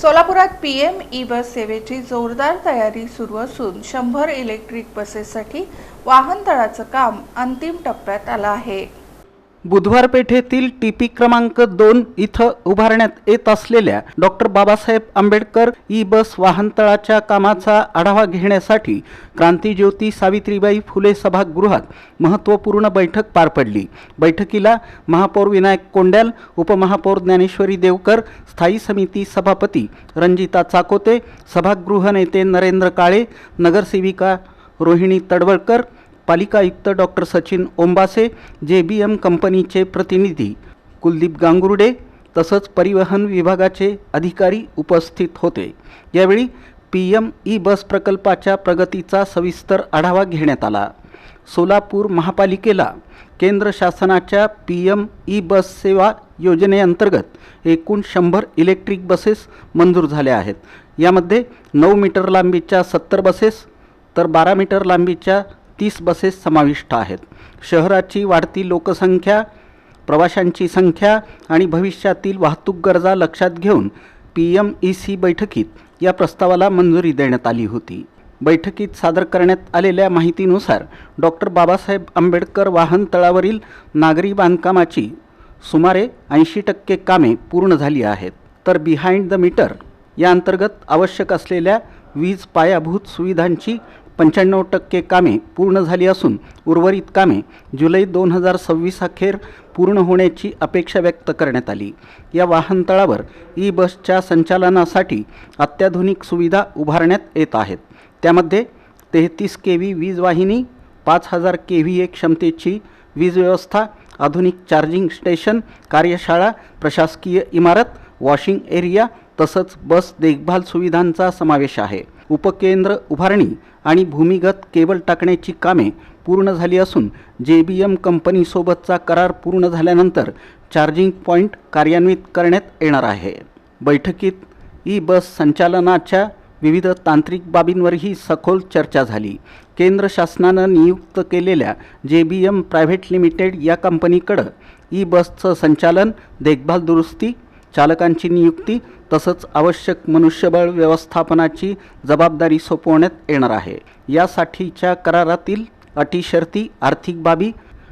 सोलापुरात PM E बस सेवेची जोरदार तयारी सुरू असून 100 इलेक्ट्रिक बसेससाठी वाहनतळाचं काम अंतिम टप्प्यात आलं आहे। बुधवार पेठेतील टीपी क्रमांक 2 इथं उभारण्यात येत असलेल्या डॉक्टर बाबासाहेब आंबेडकर ई बस वाहनतळाच्या कामाचा आढावा घेण्यासाठी क्रांतिज्योती सावित्रीबाई फुले सभागृहात महत्त्वपूर्ण बैठक पार पडली। बैठकीला महापौर विनायक कोंड्याल, उपमहापौर ज्ञानेश्वरी देवकर, स्थायी समिती सभापती रणजिता चाकोते, सभागृह नेते नरेंद्र काळे, नगरसेविका रोहिणी तडवळकर, पालिका आयुक्त डॉक्टर सचिन ओंबासे, JBM कंपनीचे प्रतिनिधी कुलदीप गांगुर्डे तसंच परिवहन विभागाचे अधिकारी उपस्थित होते। यावेळी PM ई बस प्रकल्पाच्या प्रगतीचा सविस्तर आढावा घेण्यात आला। सोलापूर महापालिकेला केंद्र शासनाच्या PM ई बस सेवा योजनेअंतर्गत एकूण 100 इलेक्ट्रिक बसेस मंजूर झाल्या आहेत। यामध्ये 9 मीटर लांबीच्या 70 बसेस तर 12 मीटर लांबीच्या 30 बसेस समाविष्ट आहेत। शहराची वाढती लोकसंख्या, प्रवाशांची संख्या आणि भविष्यातील वाहतूक गरजा लक्षात घेऊन PMEC बैठकीत या प्रस्तावाला मंजुरी देण्यात आली होती। बैठकीत सादर करण्यात आलेल्या माहितीनुसार डॉक्टर बाबासाहेब आंबेडकर वाहनतळावरील नागरी बांधकामाची सुमारे 80% कामे पूर्ण झाली आहेत, तर बिहाइंड द मीटर या अंतर्गत आवश्यक असलेल्या वीज पायाभूत सुविधांची 95% कामे पूर्ण झाली असून उर्वरित कामे जुलै 2026 अखेर पूर्ण होण्याची अपेक्षा व्यक्त करण्यात आली। या वाहनतळावर ई बसच्या संचालनासाठी अत्याधुनिक सुविधा उभारण्यात येत आहेत। त्यामध्ये 33 kV वीज वाहिनी, 5000 kVA क्षमतेची वीज व्यवस्था, आधुनिक चार्जिंग स्टेशन, कार्यशाळा, प्रशासकीय इमारत, वॉशिंग एरिया तसंच बस देखभाल सुविधांचा समावेश आहे। उपकेंद्र उभारणी आणि भूमिगत केबल टाकण्याची कामे पूर्ण झाली असून JBM कंपनीसोबतचा करार पूर्ण झाल्यानंतर चार्जिंग पॉईंट कार्यान्वित करण्यात येणार आहे। बैठकीत ई बस संचालनाच्या विविध तांत्रिक बाबींवरही सखोल चर्चा झाली। केंद्र शासनानं नियुक्त केलेल्या JBM प्रायव्हेट लिमिटेड या कंपनीकडे ई बसचं संचालन, देखभाल, दुरुस्ती, चालकांची नियुक्ती तसंच आवश्यक मनुष्यबळ व्यवस्थापनाची जबाबदारी सोपवण्यात येणार आहे। यासाठीच्या करारातील अटी, शर्ती, आर्थिक बाबी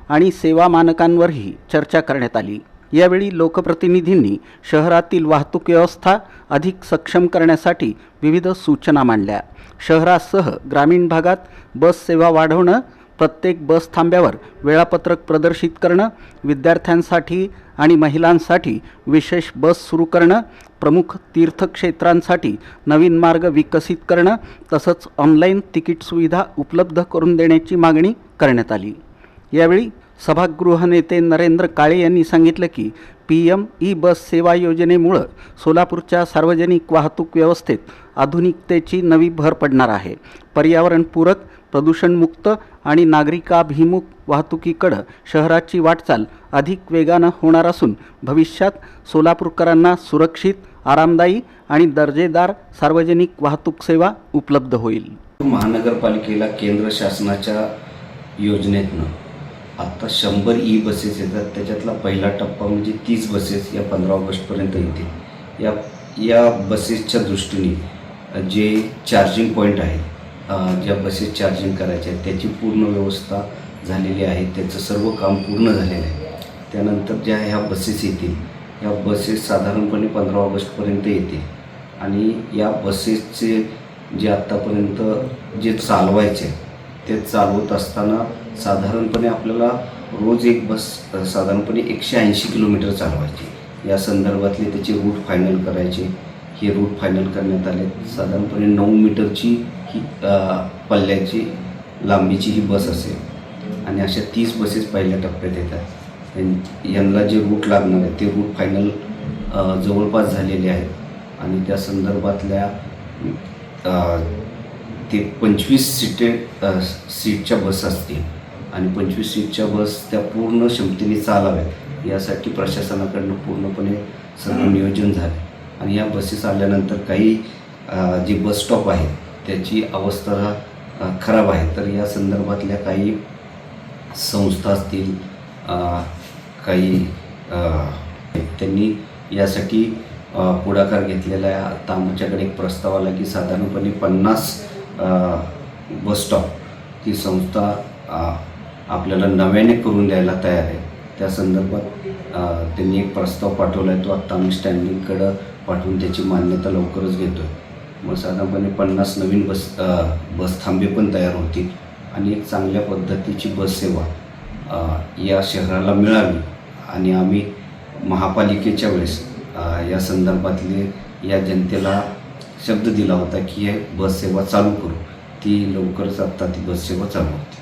आणि सेवा मानकांवरही चर्चा करण्यात आली। यावेळी लोकप्रतिनिधींनी शहरातील वाहतूक व्यवस्था अधिक सक्षम करण्यासाठी विविध सूचना मांडल्या। शहरासह ग्रामीण भागात बस सेवा वाढवणं, प्रत्येक बस थांब्यावर वेळापत्रक प्रदर्शित करणं, विद्यार्थ्यांसाठी आणि महिलांसाठी विशेष बस सुरू करणं, प्रमुख तीर्थक्षेत्रांसाठी नवीन मार्ग विकसित करणं तसंच ऑनलाईन तिकीट सुविधा उपलब्ध करून देण्याची मागणी करण्यात आली। यावेळी सभागृह नेते नरेंद्र काळे यांनी सांगितलं की PM ई बस सेवा योजनेमुळे सोलापूरच्या सार्वजनिक वाहतूक व्यवस्थेत आधुनिकतेची नवी भर पडणार आहे। पर्यावरणपूरक, प्रदूषणमुक्त आणि नागरिकाभिमुख वाहतुकीकडे शहराची वाटचाल अधिक वेगानं होणार असून भविष्यात सोलापूरकरांना सुरक्षित, आरामदायी आणि दर्जेदार सार्वजनिक वाहतूक सेवा उपलब्ध होईल। महानगरपालिकेला केंद्र शासनाच्या योजनेतनं आता 100 ई बसेस येतात। त्याच्यातला पहिला टप्पा म्हणजे 30 बसेस या 15 ऑगस्टपर्यंत येतील। या बसेसच्या दृष्टीने जे चार्जिंग पॉईंट आहे, ज्या बसेस चार्जिंग करायच्या आहेत त्याची पूर्ण व्यवस्था झालेली आहे। त्याचं सर्व काम पूर्ण झालेलं आहे। त्यानंतर ज्या ह्या बसेस येतील, ह्या बसेस साधारणपणे 15 ऑगस्टपर्यंत येतील आणि या बसेसचे जे आत्तापर्यंत जे चालवायचे ते चालवत असताना साधारणपणे आपल्याला रोज एक बस साधारणपणे 180 किलोमीटर चालवायची। या संदर्भातले त्याचे रूट फायनल करायचे। हे रूट फायनल करण्यात आले। साधारणपणे 9 मीटरची ही पल्ल्याची लांबीची ही बस असेल आणि अशा 30 बसेस पहिल्या टप्प्यात येतात। यांना जे रूट लागणार आहे ते रूट फायनल जवळपास झालेले आहेत आणि त्या संदर्भातल्या ते 25 सीटच्या बस असतील आणि 25 सीटच्या बस त्या पूर्ण क्षमतेने चालाव्यात यासाठी प्रशासनाकडून पूर्णपणे सगळं नियोजन झालं आणि या बसेस आल्यानंतर काही जे बस स्टॉप आहेत त्याची अवस्था खराब आहे, तर या संदर्भातल्या काही संस्था असतील, काही त्यांनी यासाठी पुढाकार घेतलेला आहे. आता आमच्याकडे एक प्रस्ताव आला की साधारणपणे 50 बस स्टॉप ती संस्था आपल्याला नव्याने करून द्यायला तयार आहे. त्या संदर्भात त्यांनी एक प्रस्ताव पाठवला आहे. तो आत्ता आम्ही स्टँडिंगकडं पाठवून त्याची मान्यता लवकरच घेतो आहे. मग साधारणपणे 50 नवीन बस थांबे पण तयार होतील आणि एक चांगल्या पद्धतीची बससेवा या शहराला मिळावी. आणि आम्ही महापालिकेच्या वेळेस या संदर्भातले या जनतेला शब्द दिला होता की हे बससेवा चालू करू. ती लवकरच आत्ता ती बससेवा चालू होती.